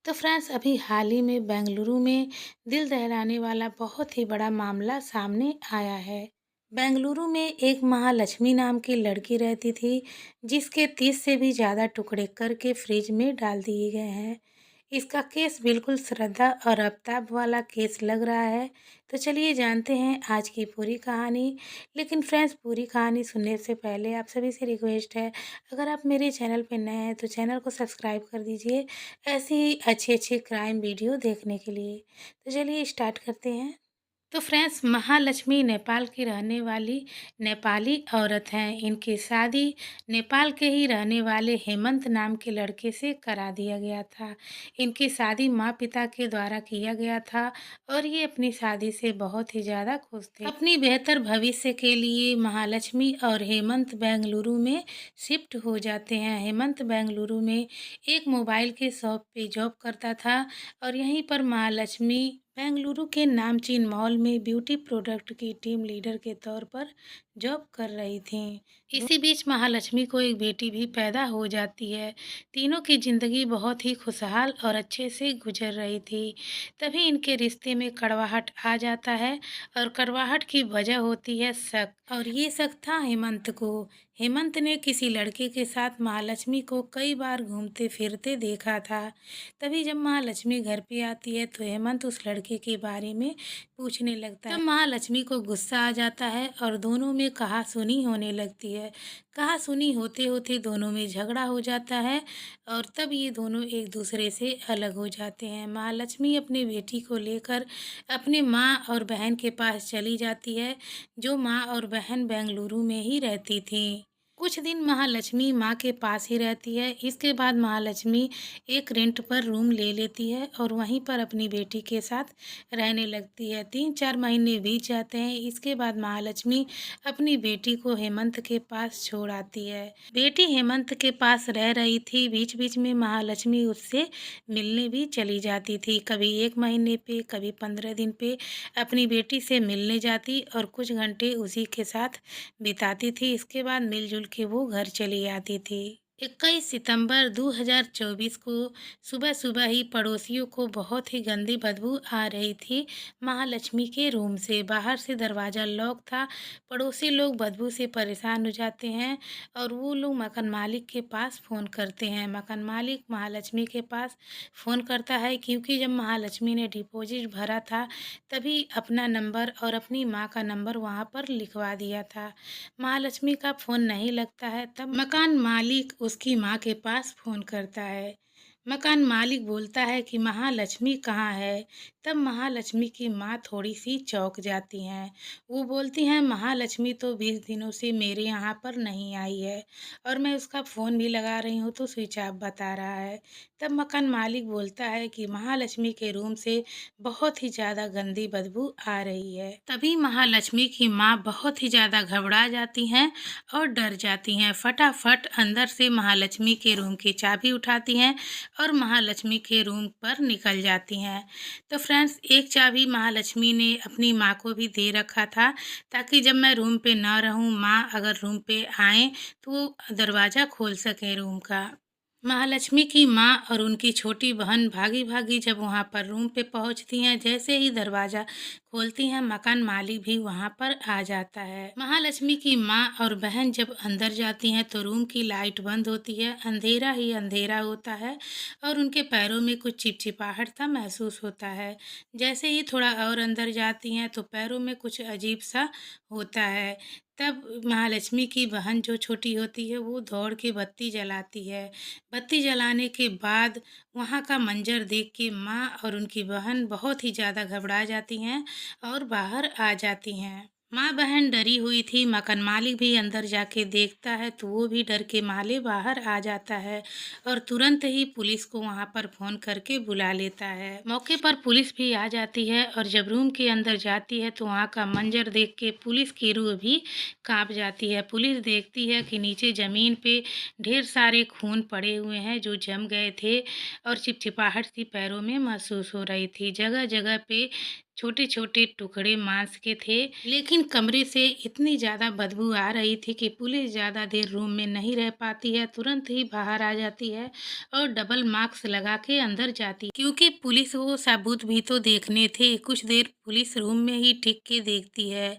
तो फ्रेंड्स अभी हाल ही में बेंगलुरु में दिल दहलाने वाला बहुत ही बड़ा मामला सामने आया है। बेंगलुरु में एक महालक्ष्मी नाम की लड़की रहती थी, जिसके 30 से भी ज़्यादा टुकड़े करके फ्रिज में डाल दिए गए हैं। इसका केस बिल्कुल श्रद्धा और आफताब वाला केस लग रहा है। तो चलिए जानते हैं आज की पूरी कहानी। लेकिन फ्रेंड्स, पूरी कहानी सुनने से पहले आप सभी से रिक्वेस्ट है, अगर आप मेरे चैनल पर नए हैं तो चैनल को सब्सक्राइब कर दीजिए ऐसी ही अच्छी अच्छी क्राइम वीडियो देखने के लिए। तो चलिए स्टार्ट करते हैं। तो फ्रेंड्स, महालक्ष्मी नेपाल की रहने वाली नेपाली औरत हैं। इनकी शादी नेपाल के ही रहने वाले हेमंत नाम के लड़के से करा दिया गया था। इनकी शादी माँ पिता के द्वारा किया गया था और ये अपनी शादी से बहुत ही ज़्यादा खुश थे। अपनी बेहतर भविष्य के लिए महालक्ष्मी और हेमंत बेंगलुरु में शिफ्ट हो जाते हैं। हेमंत बेंगलुरु में एक मोबाइल के शॉप पे जॉब करता था और यहीं पर महालक्ष्मी बेंगलुरु के नामचीन मॉल में ब्यूटी प्रोडक्ट की टीम लीडर के तौर पर जॉब कर रही थीं। इसी बीच महालक्ष्मी को एक बेटी भी पैदा हो जाती है। तीनों की जिंदगी बहुत ही खुशहाल और अच्छे से गुजर रही थी। तभी इनके रिश्ते में कड़वाहट आ जाता है और कड़वाहट की वजह होती है शक, और ये शक था हेमंत को। हेमंत ने किसी लड़के के साथ महालक्ष्मी को कई बार घूमते फिरते देखा था। तभी जब महालक्ष्मी घर पे आती है तो हेमंत उस लड़के के बारे में पूछने लगता है। तब महालक्ष्मी को गुस्सा आ जाता है और दोनों में कहासुनी होने लगती है। कहासुनी होते होते दोनों में झगड़ा हो जाता है और तब ये दोनों एक दूसरे से अलग हो जाते हैं। महालक्ष्मी अपनी बेटी को लेकर अपने माँ और बहन के पास चली जाती है, जो माँ और बहन बेंगलुरु में ही रहती थी। कुछ दिन महालक्ष्मी माँ के पास ही रहती है। इसके बाद महालक्ष्मी एक रेंट पर रूम ले लेती है और वहीं पर अपनी बेटी के साथ रहने लगती है। 3-4 महीने बीत जाते हैं। इसके बाद महालक्ष्मी अपनी बेटी को हेमंत के पास छोड़ आती है। बेटी हेमंत के पास रह रही थी। बीच बीच में महालक्ष्मी उससे मिलने भी चली जाती थी। कभी 1 महीने पे, कभी 15 दिन पे अपनी बेटी से मिलने जाती और कुछ घंटे उसी के साथ बिताती थी। इसके बाद मिलजुल के वो घर चली आती थी। 21 सितंबर 2024 को सुबह सुबह ही पड़ोसियों को बहुत ही गंदी बदबू आ रही थी महालक्ष्मी के रूम से। बाहर से दरवाज़ा लॉक था। पड़ोसी लोग बदबू से परेशान हो जाते हैं और वो लोग मकान मालिक के पास फ़ोन करते हैं। मकान मालिक महालक्ष्मी के पास फ़ोन करता है, क्योंकि जब महालक्ष्मी ने डिपॉजिट भरा था तभी अपना नंबर और अपनी माँ का नंबर वहाँ पर लिखवा दिया था। महालक्ष्मी का फ़ोन नहीं लगता है। तब मकान मालिक उसकी माँ के पास फ़ोन करता है। मकान मालिक बोलता है कि महालक्ष्मी कहाँ है। तब महालक्ष्मी की माँ थोड़ी सी चौंक जाती हैं। वो बोलती हैं, महालक्ष्मी तो 20 दिनों से मेरे यहाँ पर नहीं आई है और मैं उसका फ़ोन भी लगा रही हूँ तो स्विच ऑफ बता रहा है। तब मकान मालिक बोलता है कि महालक्ष्मी के रूम से बहुत ही ज़्यादा गंदी बदबू आ रही है। तभी महालक्ष्मी की माँ बहुत ही ज़्यादा घबरा जाती हैं और डर जाती हैं। फटाफट अंदर से महालक्ष्मी के रूम की चाबी उठाती हैं और महालक्ष्मी के रूम पर निकल जाती हैं। तो फ्रेंड्स, एक चाबी महालक्ष्मी ने अपनी माँ को भी दे रखा था, ताकि जब मैं रूम पे ना रहूँ, माँ अगर रूम पे आए तो वो दरवाज़ा खोल सकें रूम का। महालक्ष्मी की माँ और उनकी छोटी बहन भागी भागी जब वहाँ पर रूम पे पहुँचती हैं, जैसे ही दरवाज़ा खोलती हैं, मकान मालिक भी वहाँ पर आ जाता है। महालक्ष्मी की माँ और बहन जब अंदर जाती हैं तो रूम की लाइट बंद होती है, अंधेरा ही अंधेरा होता है और उनके पैरों में कुछ चिपचिपाहट सा महसूस होता है। जैसे ही थोड़ा और अंदर जाती हैं तो पैरों में कुछ अजीब सा होता है। तब महालक्ष्मी की बहन जो छोटी होती है वो दौड़ के बत्ती जलाती है। बत्ती जलाने के बाद वहाँ का मंजर देख के माँ और उनकी बहन बहुत ही ज़्यादा घबरा जाती हैं और बाहर आ जाती हैं। माँ बहन डरी हुई थी। मकान मालिक भी अंदर जाके देखता है तो वो भी डर के मारे बाहर आ जाता है और तुरंत ही पुलिस को वहाँ पर फ़ोन करके बुला लेता है। मौके पर पुलिस भी आ जाती है और जब रूम के अंदर जाती है तो वहाँ का मंजर देख के पुलिस की रूह भी काँप जाती है। पुलिस देखती है कि नीचे ज़मीन पे ढेर सारे खून पड़े हुए हैं जो जम गए थे और चिपचिपाहट सी पैरों में महसूस हो रही थी। जगह जगह पे छोटे छोटे टुकड़े मांस के थे, लेकिन कमरे से इतनी ज्यादा बदबू आ रही थी कि पुलिस ज्यादा देर रूम में नहीं रह पाती है, तुरंत ही बाहर आ जाती है और डबल मास्क लगा के अंदर जाती है, क्योंकि पुलिस को सबूत भी तो देखने थे। कुछ देर पुलिस रूम में ही टिक के देखती है।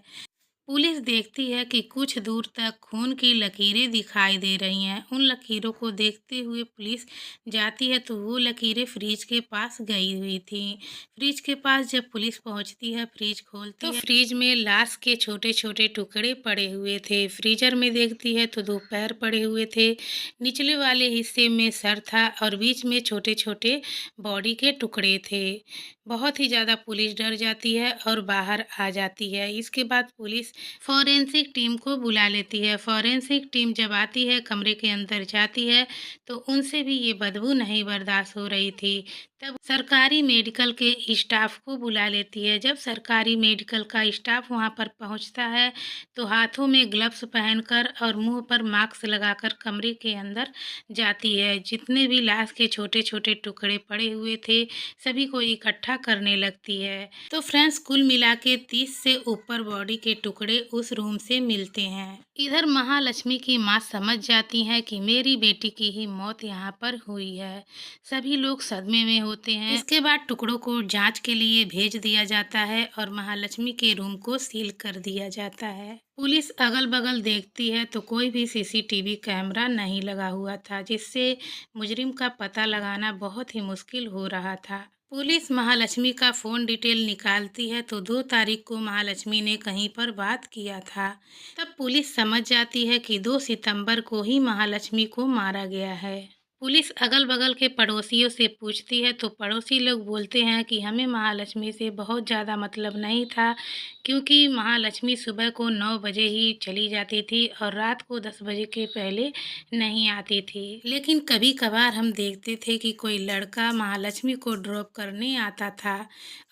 पुलिस देखती है कि कुछ दूर तक खून की लकीरें दिखाई दे रही हैं। उन लकीरों को देखते हुए पुलिस जाती है तो वो लकीरें फ्रिज के पास गई हुई थी। फ्रिज के पास जब पुलिस पहुंचती है, फ्रिज खोलती है, फ्रिज में लाश के छोटे छोटे टुकड़े पड़े हुए थे। फ्रीजर में देखती है तो 2 पैर पड़े हुए थे। निचले वाले हिस्से में सर था और बीच में छोटे छोटे बॉडी के टुकड़े थे। बहुत ही ज़्यादा पुलिस डर जाती है और बाहर आ जाती है। इसके बाद पुलिस फॉरेंसिक टीम को बुला लेती है। फॉरेंसिक टीम जब आती है, कमरे के अंदर जाती है, तो उनसे भी ये बदबू नहीं बर्दाश्त हो रही थी। तब सरकारी मेडिकल के स्टाफ को बुला लेती है। जब सरकारी मेडिकल का स्टाफ वहाँ पर पहुँचता है, तो हाथों में ग्लव्स पहनकर और मुंह पर मास्क लगाकर कमरे के अंदर जाती है। जितने भी लाश के छोटे छोटे टुकड़े पड़े हुए थे, सभी को इकट्ठा करने लगती है। तो फ्रेंड्स, कुल मिला के 30 से ऊपर बॉडी के टुकड़े उस रूम से मिलते हैं। इधर महालक्ष्मी की माँ समझ जाती हैं कि मेरी बेटी की ही मौत यहाँ पर हुई है। सभी लोग सदमे में होते हैं। इसके बाद टुकड़ों को जांच के लिए भेज दिया जाता है और महालक्ष्मी के रूम को सील कर दिया जाता है। पुलिस अगल बगल देखती है तो कोई भी सीसीटीवी कैमरा नहीं लगा हुआ था, जिससे मुजरिम का पता लगाना बहुत ही मुश्किल हो रहा था। पुलिस महालक्ष्मी का फ़ोन डिटेल निकालती है तो 2 तारीख को महालक्ष्मी ने कहीं पर बात किया था। तब पुलिस समझ जाती है कि 2 सितंबर को ही महालक्ष्मी को मारा गया है। पुलिस अगल बगल के पड़ोसियों से पूछती है तो पड़ोसी लोग बोलते हैं कि हमें महालक्ष्मी से बहुत ज़्यादा मतलब नहीं था, क्योंकि महालक्ष्मी सुबह को 9 बजे ही चली जाती थी और रात को 10 बजे के पहले नहीं आती थी। लेकिन कभी कभार हम देखते थे कि कोई लड़का महालक्ष्मी को ड्रॉप करने आता था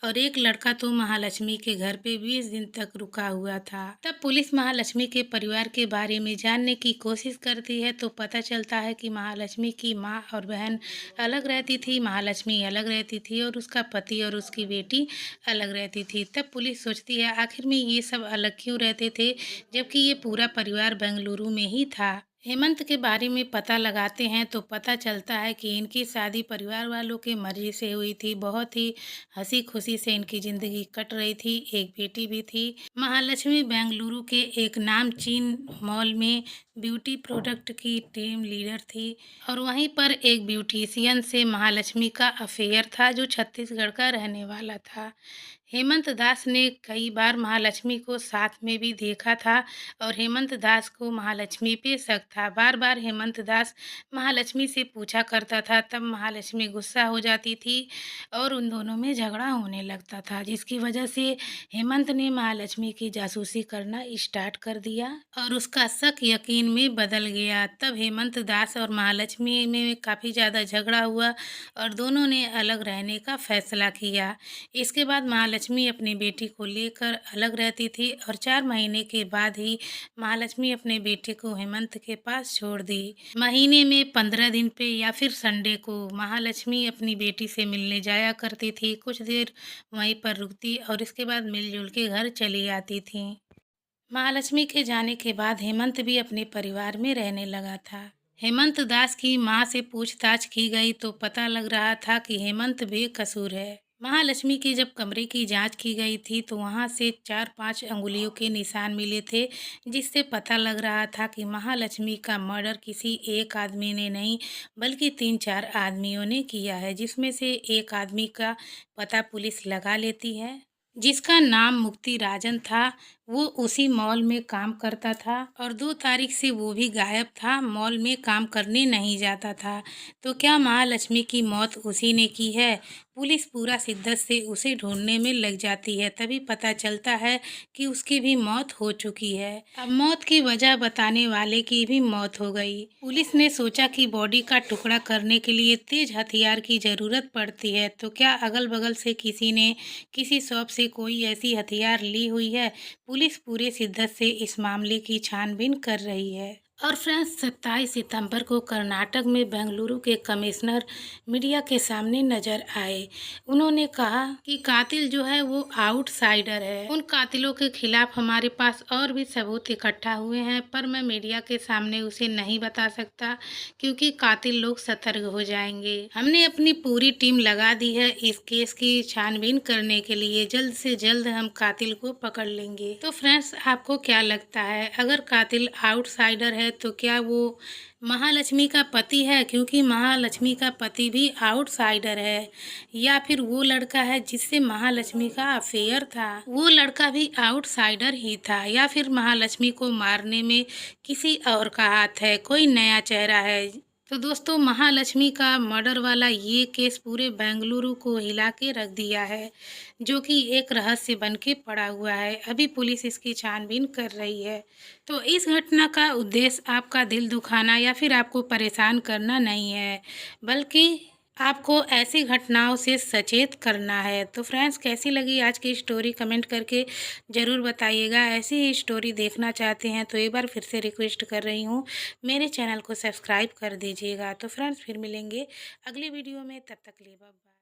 और एक लड़का तो महालक्ष्मी के घर पे 20 दिन तक रुका हुआ था। तब पुलिस महालक्ष्मी के परिवार के बारे में जानने की कोशिश करती है तो पता चलता है कि महालक्ष्मी की माँ और बहन अलग रहती थी, महालक्ष्मी अलग रहती थी और उसका पति और उसकी बेटी अलग रहती थी। तब पुलिस सोचती है आखिर में ये सब अलग क्यों रहते थे, जबकि ये पूरा परिवार बेंगलुरु में ही था। हेमंत के बारे में पता लगाते हैं तो पता चलता है कि इनकी शादी परिवार वालों के मर्जी से हुई थी। बहुत ही हंसी खुशी से इनकी ज़िंदगी कट रही थी। एक बेटी भी थी। महालक्ष्मी बेंगलुरु के एक नामचीन मॉल में ब्यूटी प्रोडक्ट की टीम लीडर थी और वहीं पर एक ब्यूटिशियन से महालक्ष्मी का अफेयर था, जो छत्तीसगढ़ का रहने वाला था। हेमंत दास ने कई बार महालक्ष्मी को साथ में भी देखा था और हेमंत दास को महालक्ष्मी पे शक था। बार बार हेमंत दास महालक्ष्मी से पूछा करता था, तब महालक्ष्मी गुस्सा हो जाती थी और उन दोनों में झगड़ा होने लगता था, जिसकी वजह से हेमंत ने महालक्ष्मी की जासूसी करना स्टार्ट कर दिया और उसका शक यकीन में बदल गया। तब हेमंत दास और महालक्ष्मी में काफ़ी ज़्यादा झगड़ा हुआ और दोनों ने अलग रहने का फैसला किया। इसके बाद महालक्ष्मी अपनी बेटी को लेकर अलग रहती थी और 4 महीने के बाद ही महालक्ष्मी अपने बेटे को हेमंत के पास छोड़ दी। महीने में 15 दिन पे या फिर संडे को महालक्ष्मी अपनी बेटी से मिलने जाया करती थी। कुछ देर वहीं पर रुकती और इसके बाद मिलजुल के घर चली आती थी। महालक्ष्मी के जाने के बाद हेमंत भी अपने परिवार में रहने लगा था। हेमंत दास की मां से पूछताछ की गई तो पता लग रहा था कि हेमंत बेकसूर है। महालक्ष्मी के जब कमरे की जांच की गई थी तो वहां से 4-5 अंगुलियों के निशान मिले थे, जिससे पता लग रहा था कि महालक्ष्मी का मर्डर किसी एक आदमी ने नहीं बल्कि 3-4 आदमियों ने किया है, जिसमें से एक आदमी का पता पुलिस लगा लेती है, जिसका नाम मुक्ति राजन था। वो उसी मॉल में काम करता था और 2 तारीख से वो भी गायब था, मॉल में काम करने नहीं जाता था। तो क्या महालक्ष्मी की मौत उसी ने की है? पुलिस पूरा शिद्दत से उसे ढूंढने में लग जाती है। तभी पता चलता है कि उसकी भी मौत हो चुकी है। अब मौत की वजह बताने वाले की भी मौत हो गई। पुलिस ने सोचा कि बॉडी का टुकड़ा करने के लिए तेज हथियार की जरूरत पड़ती है, तो क्या अगल बगल से किसी ने किसी शॉप से कोई ऐसी हथियार ली हुई है? पुलिस पूरे शिद्दत से इस मामले की छानबीन कर रही है। और फ्रेंड्स 27 सितंबर को कर्नाटक में बेंगलुरु के कमिश्नर मीडिया के सामने नजर आए। उन्होंने कहा कि कातिल जो है वो आउटसाइडर है। उन कातिलों के खिलाफ हमारे पास और भी सबूत इकट्ठा हुए हैं, पर मैं मीडिया के सामने उसे नहीं बता सकता क्योंकि कातिल लोग सतर्क हो जाएंगे। हमने अपनी पूरी टीम लगा दी है इस केस की छानबीन करने के लिए। जल्द से जल्द हम कातिल को पकड़ लेंगे। तो फ्रेंड्स, आपको क्या लगता है, अगर कातिल आउटसाइडर है तो क्या वो महालक्ष्मी का पति है, क्योंकि महालक्ष्मी का पति भी आउटसाइडर है, या फिर वो लड़का है जिससे महालक्ष्मी का अफेयर था, वो लड़का भी आउटसाइडर ही था, या फिर महालक्ष्मी को मारने में किसी और का हाथ है, कोई नया चेहरा है। तो दोस्तों, महालक्ष्मी का मर्डर वाला ये केस पूरे बेंगलुरु को हिला के रख दिया है, जो कि एक रहस्य बन के पड़ा हुआ है। अभी पुलिस इसकी छानबीन कर रही है। तो इस घटना का उद्देश्य आपका दिल दुखाना या फिर आपको परेशान करना नहीं है, बल्कि आपको ऐसी घटनाओं से सचेत करना है। तो फ्रेंड्स, कैसी लगी आज की स्टोरी कमेंट करके ज़रूर बताइएगा। ऐसी ही स्टोरी देखना चाहते हैं तो एक बार फिर से रिक्वेस्ट कर रही हूँ, मेरे चैनल को सब्सक्राइब कर दीजिएगा। तो फ्रेंड्स, फिर मिलेंगे अगली वीडियो में, तब तक के लिए बाय बाय।